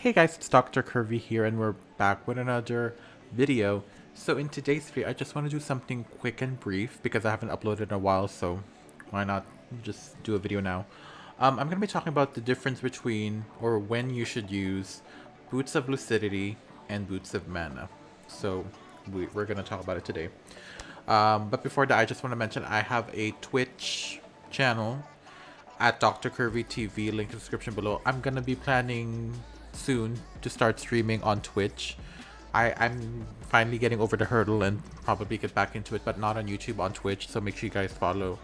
Hey guys, it's Dr. Curvy here and we're back with another video. So in today's video, I just want to do something quick and brief because I haven't uploaded in a while, so why not just do a video now. I'm going to be talking about the difference between or when you should use Boots of Lucidity and Boots of Mana. So we're going to talk about it today. But before that, I just want to mention I have a Twitch channel at Dr. Curvy TV, link in the description below. I'm going to be planning soon to start streaming on Twitch. I'm finally getting over the hurdle and probably get back into it, but not on YouTube, on Twitch. So make sure you guys follow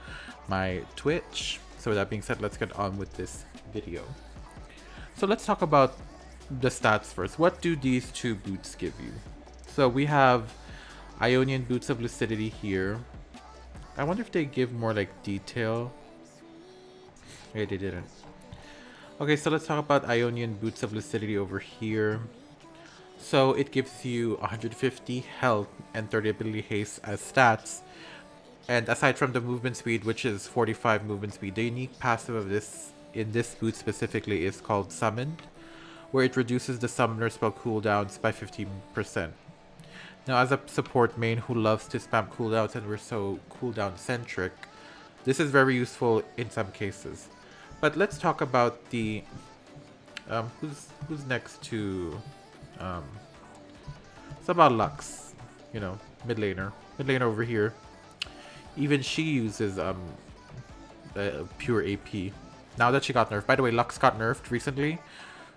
my Twitch. So with that being said, let's get on with this video. So let's talk about the stats first. What do these two boots give you? So we have Ionian Boots of Lucidity here. I wonder if they give more like detail. Okay, they didn't. Okay, so let's talk about Ionian Boots of Lucidity over here. So it gives you 150 health and 30 ability haste as stats. And aside from the movement speed, which is 45 movement speed, the unique passive of this, in this boot specifically, is called Summoned, where it reduces the summoner spell cooldowns by 15%. Now, as a support main who loves to spam cooldowns and we're so cooldown centric, this is very useful in some cases. But let's talk about the who's next to it's about Lux, you know, mid laner over here. Even she uses pure AP. Now that she got nerfed. By the way, Lux got nerfed recently.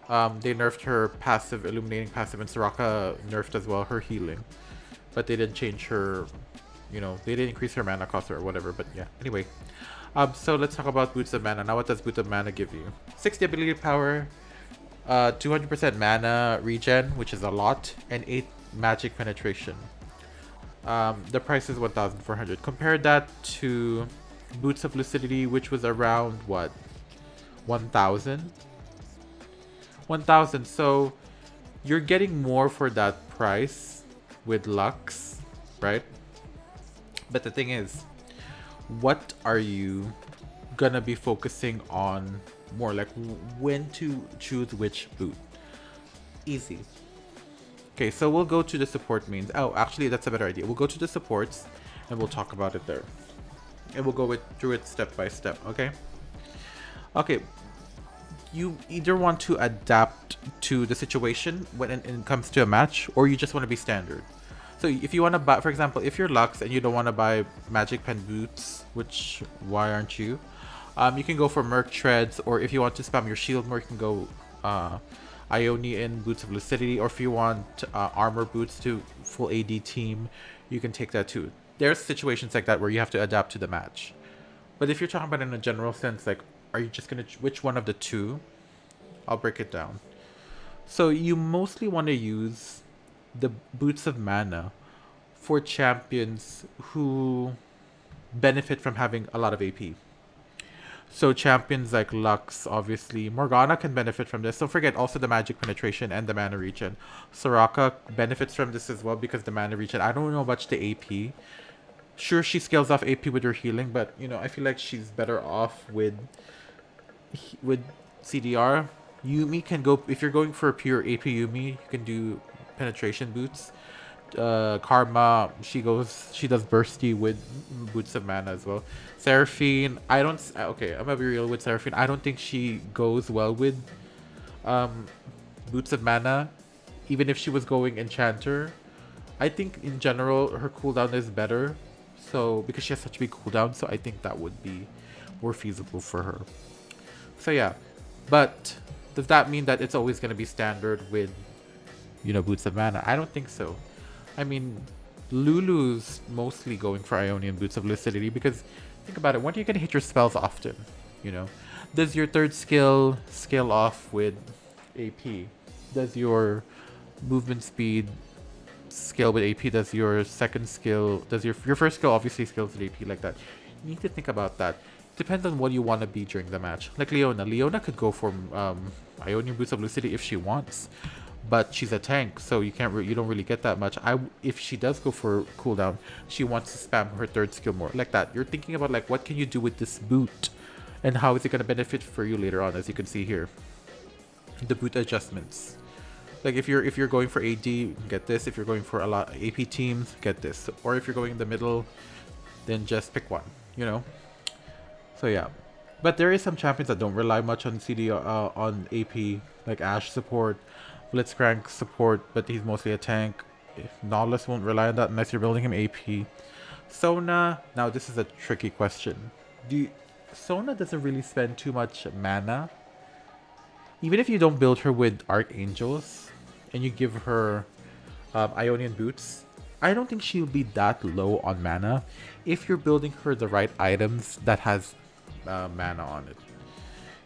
They nerfed her passive, illuminating passive, and Soraka nerfed as well her healing. But they didn't change her, you know, they didn't increase her mana cost or whatever. But yeah, anyway. So let's talk about Boots of Mana. Now what does Boots of Mana give you? 60 ability power, 200% mana regen, which is a lot, and 8 magic penetration. The price is 1,400. Compare that to Boots of Lucidity, which was around what? 1,000? 1,000. So you're getting more for that price with Lux, right? But the thing is, what are you gonna be focusing on more? Like when to choose which boot? Easy. Okay, so we'll go to the support mains. Oh, actually, that's a better idea. We'll go to the supports and we'll talk about it there. And we'll go through it step by step, okay? Okay. You either want to adapt to the situation when it comes to a match, or you just want to be standard. So if you want to buy, for example, if you're Lux and you don't want to buy Magic Pen boots, which why aren't you? You can go for Merc Treads, or if you want to spam your shield more, you can go Ionian Boots of Lucidity, or if you want armor boots to full AD team, you can take that too. There's situations like that where you have to adapt to the match. But if you're talking about it in a general sense, like, are you just gonna which one of the two? I'll break it down. So you mostly want to use the Boots of Mana for champions who benefit from having a lot of AP. So champions like Lux, obviously. Morgana can benefit from this. Don't forget also the magic penetration and the mana regen. Soraka benefits from this as well because the mana regen. I don't know much the AP. Sure, she scales off AP with her healing, but you know, I feel like she's better off with CDR. Yumi can go, if you're going for a pure AP Yumi, you can do penetration boots. Karma, she does bursty with Boots of Mana as well. Seraphine, okay, I'm gonna be real with Seraphine. I don't think she goes well with Boots of Mana, even if she was going Enchanter. I think in general her cooldown is better, so because she has such big cooldown, so I think that would be more feasible for her. So yeah, but does that mean that it's always gonna be standard with, you know, Boots of Mana? I don't think so. I mean, Lulu's mostly going for Ionian Boots of Lucidity because think about it, when are you gonna hit your spells often? You know, does your third skill scale off with AP? Does your movement speed scale with AP? Does your second skill, does your first skill obviously scales with AP like that? You need to think about that. Depends on what you want to be during the match. Like Leona could go for Ionian Boots of Lucidity if she wants, but she's a tank, so you don't really get that much. If she does go for cooldown, she wants to spam her third skill more like that. You're thinking about like what can you do with this boot, and how is it going to benefit for you later on, as you can see here. The boot adjustments. Like if you're going for AD, get this. If you're going for a lot AP teams, get this. Or if you're going in the middle, then just pick one, you know. So yeah, but there is some champions that don't rely much on CD on AP, like Ashe support, Blitzcrank support, but he's mostly a tank. Nautilus won't rely on that unless you're building him AP. Sona, now this is a tricky question. Sona doesn't really spend too much mana. Even if you don't build her with Archangels and you give her Ionian Boots, I don't think she'll be that low on mana if you're building her the right items that has mana on it.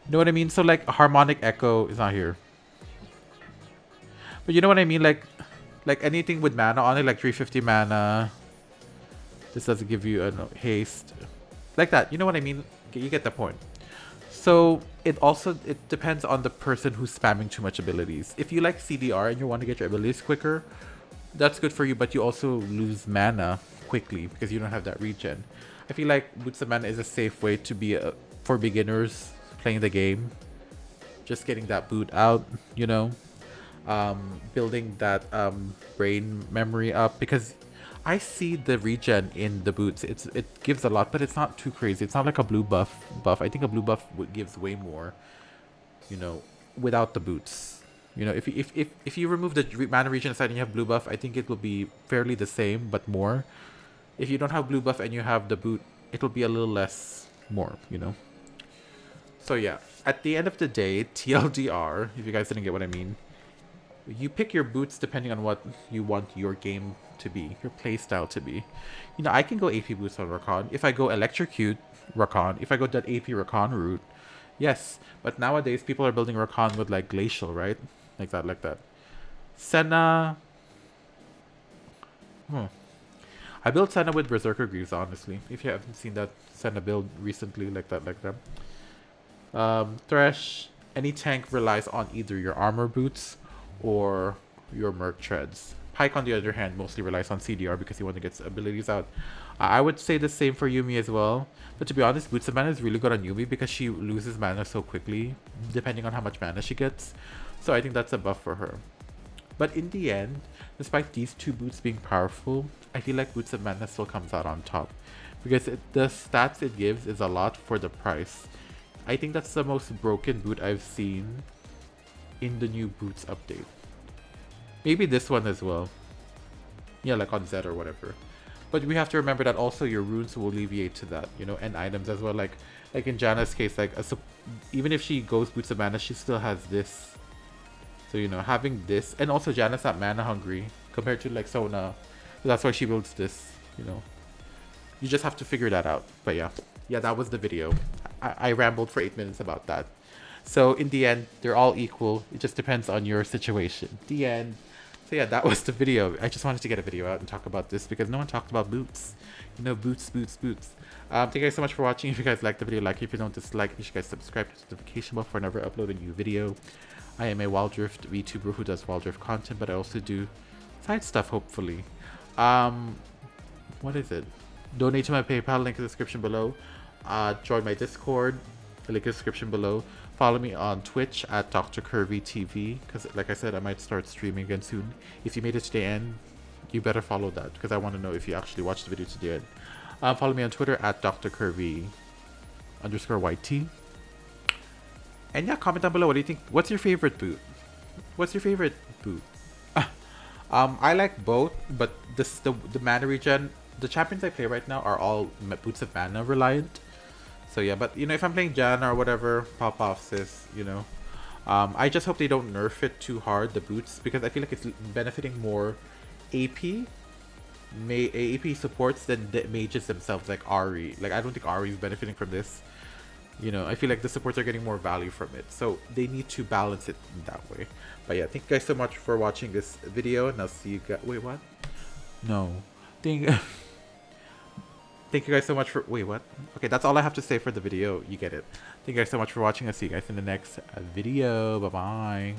You know what I mean? So like Harmonic Echo is not here. But you know what I mean? Like anything with mana on it, like 350 mana. This doesn't give you a haste. Like that. You know what I mean? You get the point. So it depends on the person who's spamming too much abilities. If you like CDR and you want to get your abilities quicker, that's good for you, but you also lose mana quickly because you don't have that regen. I feel like Boots of Mana is a safe way to be for beginners playing the game. Just getting that boot out, you know, building that brain memory up, because I see the regen in the boots. It gives a lot, but it's not too crazy. It's not like a blue buff. I think a blue buff gives way more, you know, without the boots. You know, if you remove the mana regen aside and you have blue buff, I think it will be fairly the same, but more. If you don't have blue buff and you have the boot, it'll be a little less more, you know. So yeah, at the end of the day, TLDR, if you guys didn't get what I mean, you pick your boots depending on what you want your game to be, your playstyle to be. You know, I can go AP boots on Rakan. If I go Electrocute Rakan, if I go that AP Rakan route, yes. But nowadays, people are building Rakan with like Glacial, right? Like that. Senna. I built Senna with Berserker Greaves, honestly. If you haven't seen that Senna build recently, like that. Thresh, any tank relies on either your armor boots or your Merc Treads. Pyke, on the other hand, mostly relies on CDR because he wants to get his abilities out. I would say the same for Yuumi as well. But to be honest, Boots of Mana is really good on Yuumi because she loses mana so quickly, depending on how much mana she gets. So I think that's a buff for her. But in the end, despite these two boots being powerful, I feel like Boots of Mana still comes out on top. Because the stats it gives is a lot for the price. I think that's the most broken boot I've seen in the new Boots update. Maybe this one as well. Yeah, like on Zed or whatever. But we have to remember that also your runes will alleviate to that, you know, and items as well. Like in Janna's case, like even if she goes Boots of Mana, she still has this. So, you know, having this, and also Janna's not mana hungry compared to like Sona. So that's why she builds this, you know. You just have to figure that out. But yeah, that was the video. I rambled for 8 minutes about that. So in the end, they're all equal. It just depends on your situation. The end. So yeah, that was the video. I just wanted to get a video out and talk about this because no one talked about boots. You know, boots. Thank you guys so much for watching. If you guys liked the video, like it. If you don't, dislike. You should guys subscribe to the notification bell for whenever I upload a new video. I am a Wild Rift VTuber who does Wild Rift content, but I also do side stuff, hopefully. What is it? Donate to my PayPal, link in the description below. Join my Discord, link in the description below. Follow me on Twitch at Dr. Curvy TV, because like I said, I might start streaming again soon. If you made it to the end, you better follow that, because I want to know if you actually watched the video to the end. Follow me on Twitter at Dr. Curvy _YT. And yeah, comment down below. What do you think? What's your favorite boot? I like both, but the mana regen, the champions I play right now are all Boots of Mana reliant. So yeah, but you know, if I'm playing Janna or whatever, pop off sis, you know. I just hope they don't nerf it too hard, the boots, because I feel like it's benefiting more AP supports than the mages themselves, like Ahri. Like I don't think Ahri is benefiting from this. You know, I feel like the supports are getting more value from it. So they need to balance it in that way. But yeah, thank you guys so much for watching this video. And I'll see you guys. Wait, what? No. Thank you guys so much for... Wait, what? Okay, that's all I have to say for the video. You get it. Thank you guys so much for watching. I'll see you guys in the next video. Bye-bye.